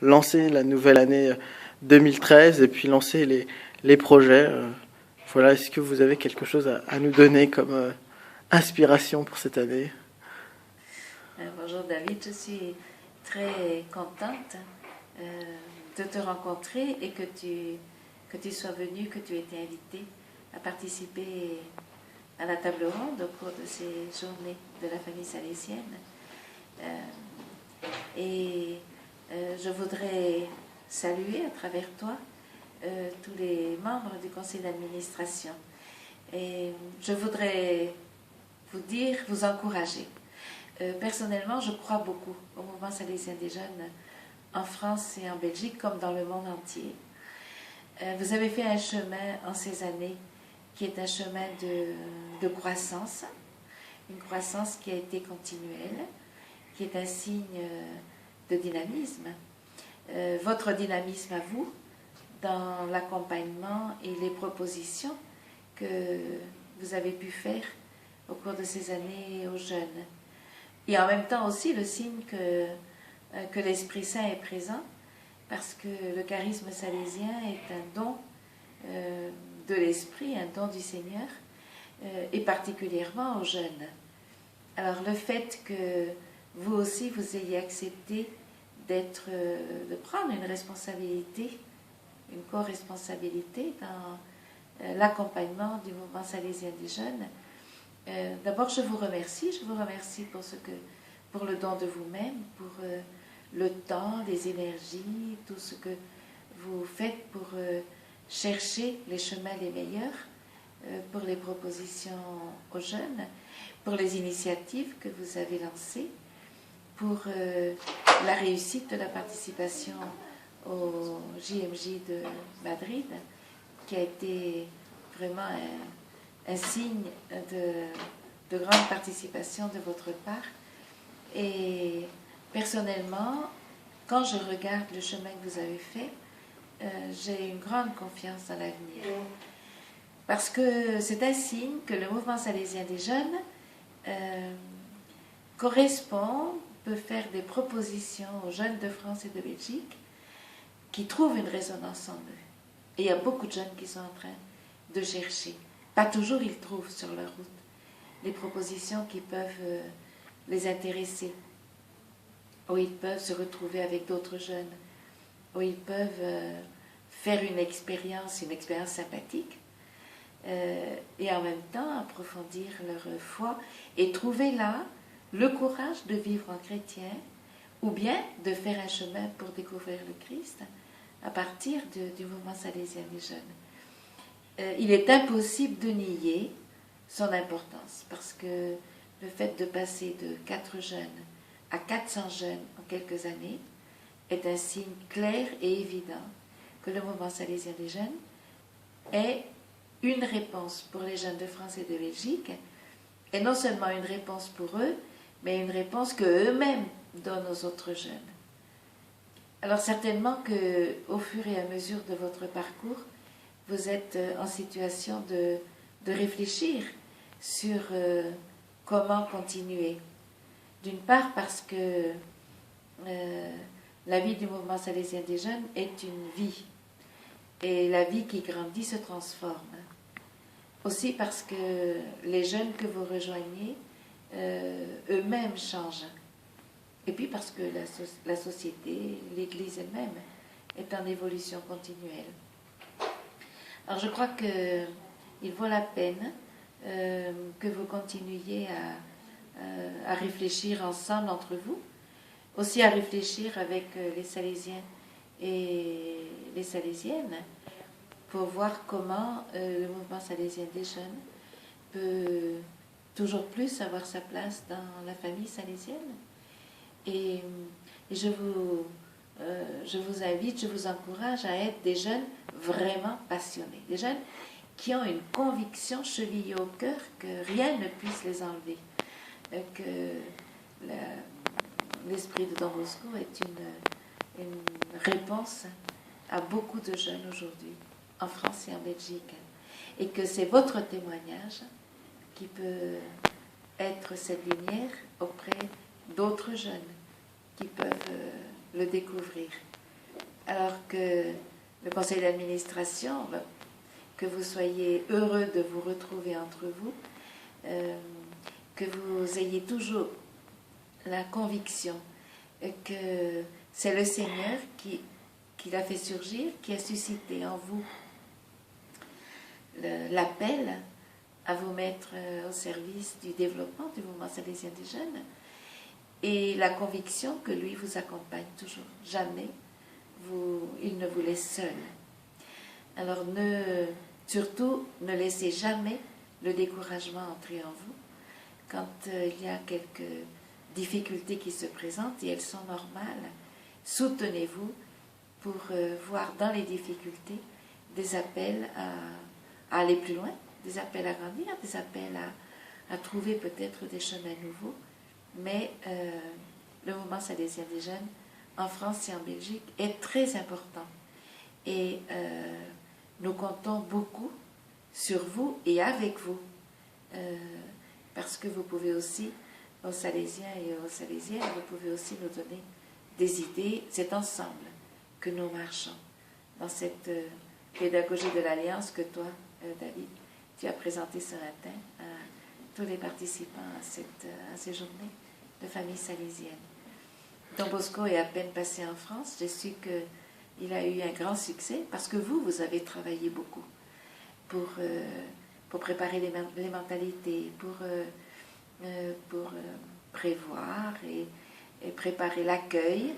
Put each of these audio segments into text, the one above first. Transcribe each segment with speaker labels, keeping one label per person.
Speaker 1: lancer la nouvelle année 2013 et puis lancer les projets. Voilà, est-ce que vous avez quelque chose à nous donner comme inspiration pour cette année?
Speaker 2: Bonjour David, je suis très contente de te rencontrer et que tu sois venu, que tu aies été invité à participer à la table ronde au cours de ces journées de la famille salésienne. Je voudrais saluer à travers toi tous les membres du conseil d'administration. Et je voudrais vous encourager. Personnellement, je crois beaucoup au mouvement salésien des jeunes en France et en Belgique comme dans le monde entier. Vous avez fait un chemin en ces années qui est un chemin de croissance, une croissance qui a été continuelle, qui est un signe de dynamisme. Votre dynamisme à vous, dans l'accompagnement et les propositions que vous avez pu faire au cours de ces années aux jeunes. Et en même temps aussi le signe que l'Esprit Saint est présent, parce que le charisme salésien est un don de l'Esprit, un don du Seigneur, et particulièrement aux jeunes. Alors le fait que vous aussi vous ayez accepté de prendre une responsabilité, une co-responsabilité dans l'accompagnement du mouvement salésien des jeunes. D'abord, je vous remercie pour le don de vous-même, pour le temps, les énergies, tout ce que vous faites pour chercher les chemins les meilleurs, pour les propositions aux jeunes, pour les initiatives que vous avez lancées, pour la réussite de la participation au JMJ de Madrid, qui a été vraiment un signe de grande participation de votre part. Et personnellement, quand je regarde le chemin que vous avez fait, j'ai une grande confiance dans l'avenir. Parce que c'est un signe que le mouvement salésien des jeunes peut faire des propositions aux jeunes de France et de Belgique qui trouvent une résonance en eux. Et il y a beaucoup de jeunes qui sont en train de chercher. Pas toujours ils trouvent sur leur route les propositions qui peuvent les intéresser, où ils peuvent se retrouver avec d'autres jeunes, où ils peuvent faire une expérience sympathique, et en même temps approfondir leur foi et trouver là le courage de vivre en chrétien, ou bien de faire un chemin pour découvrir le Christ à partir du mouvement salésien des jeunes. Il est impossible de nier son importance, parce que le fait de passer de 4 jeunes à 400 jeunes en quelques années est un signe clair et évident que le mouvement salésien des jeunes est une réponse pour les jeunes de France et de Belgique, et non seulement une réponse pour eux, mais une réponse qu'eux-mêmes donnent aux autres jeunes. Alors certainement qu'au fur et à mesure de votre parcours, vous êtes en situation de réfléchir sur comment continuer. D'une part parce que la vie du mouvement salésien des jeunes est une vie, et la vie qui grandit se transforme. Aussi parce que les jeunes que vous rejoignez eux-mêmes changent. Et puis parce que la société, l'Église elle-même, est en évolution continuelle. Alors je crois qu'il vaut la peine que vous continuiez à réfléchir ensemble entre vous, aussi à réfléchir avec les Salésiens et les Salésiennes, pour voir comment le mouvement salésien des jeunes peut toujours plus avoir sa place dans la famille salésienne. Et je vous invite, je vous encourage à être des jeunes vraiment passionnés, des jeunes qui ont une conviction chevillée au cœur que rien ne puisse les enlever, que l'esprit de Don Bosco est une réponse à beaucoup de jeunes aujourd'hui, en France et en Belgique, et que c'est votre témoignage qui peut être cette lumière auprès d'autres jeunes qui peuvent le découvrir. alors que le conseil d'administration, que vous soyez heureux de vous retrouver entre vous, que vous ayez toujours la conviction que c'est le Seigneur qui l'a fait surgir, qui a suscité en vous l'appel à vous mettre au service du développement du mouvement salésien des jeunes, et la conviction que lui vous accompagne toujours. Jamais il ne vous laisse seul. Alors surtout, ne laissez jamais le découragement entrer en vous quand il y a quelques difficultés qui se présentent, et elles sont normales. Soutenez-vous pour voir dans les difficultés des appels à aller plus loin, des appels à grandir, des appels à trouver peut-être des chemins nouveaux. Mais le mouvement salésien des jeunes, en France et en Belgique, est très important. Et nous comptons beaucoup sur vous et avec vous. Parce que vous pouvez aussi, aux Salésiens et aux Salésiennes, vous pouvez aussi nous donner des idées. C'est ensemble que nous marchons dans cette pédagogie de l'Alliance que toi, David, tu as présentée ce matin à tous les participants à ces journées de famille salésienne. Don Bosco est à peine passé en France. J'ai su qu'il a eu un grand succès parce que vous avez travaillé beaucoup pour préparer les mentalités, pour prévoir et préparer l'accueil.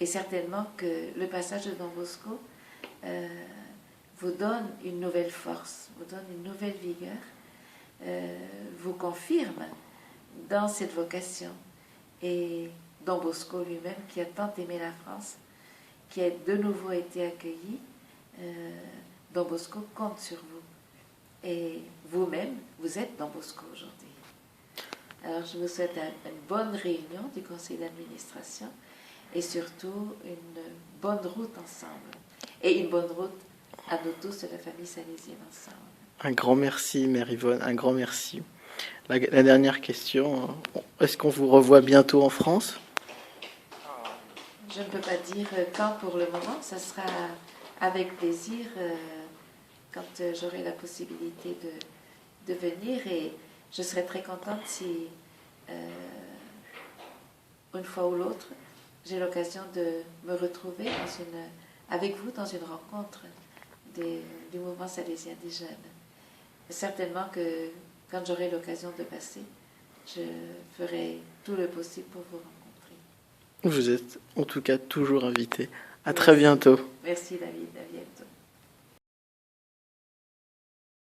Speaker 2: Et certainement que le passage de Don Bosco vous donne une nouvelle force, vous donne une nouvelle vigueur, vous confirme dans cette vocation. Et Don Bosco lui-même, qui a tant aimé la France, qui a de nouveau été accueilli, Don Bosco compte sur vous. Et vous-même, vous êtes Don Bosco aujourd'hui. Alors je vous souhaite une bonne réunion du conseil d'administration et surtout une bonne route ensemble. Et une bonne route à nous tous de la famille salésienne ensemble.
Speaker 1: Un grand merci, Mère Yvonne, un grand merci. La dernière question, est-ce qu'on vous revoit bientôt en France?
Speaker 2: Je ne peux pas dire quand pour le moment, ça sera avec plaisir quand j'aurai la possibilité de venir, et je serai très contente si une fois ou l'autre, j'ai l'occasion de me retrouver avec vous dans une rencontre du mouvement salésien des jeunes. Certainement que quand j'aurai l'occasion de passer, je ferai tout le possible pour vous rencontrer.
Speaker 1: Vous êtes en tout cas toujours invité. À très bientôt.
Speaker 2: Merci David, à bientôt.